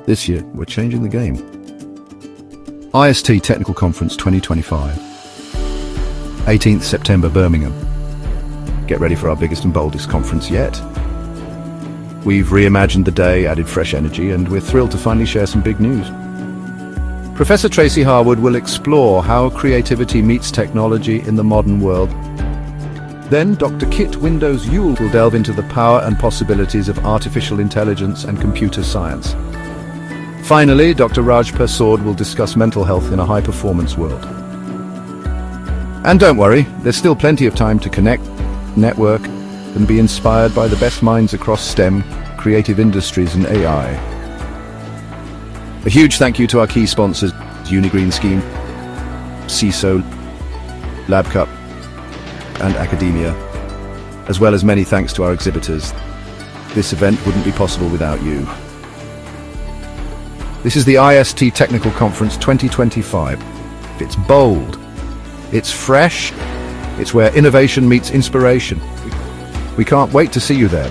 This year, we're changing the game. IST Technical Conference 2025. 18th September, Birmingham. Get ready for our biggest and boldest conference yet. We've reimagined the day, added fresh energy, and we're thrilled to finally share some big news. Professor Tracy Harwood will explore how creativity meets technology in the modern world. Then Dr. Kit Windows-Yule will delve into the power and possibilities of artificial intelligence and computer science. Finally, Dr. Raj Persaud will discuss mental health in a high-performance world. And don't worry, there's still plenty of time to connect, network, and be inspired by the best minds across STEM, creative industries, and AI. A huge thank you to our key sponsors, Unigreen Scheme, CISO, LabCup, and academia, as well as many thanks to our exhibitors. This event wouldn't be possible without you. This is the IST Technical Conference 2025. It's bold, it's fresh, it's where innovation meets inspiration. We can't wait to see you there.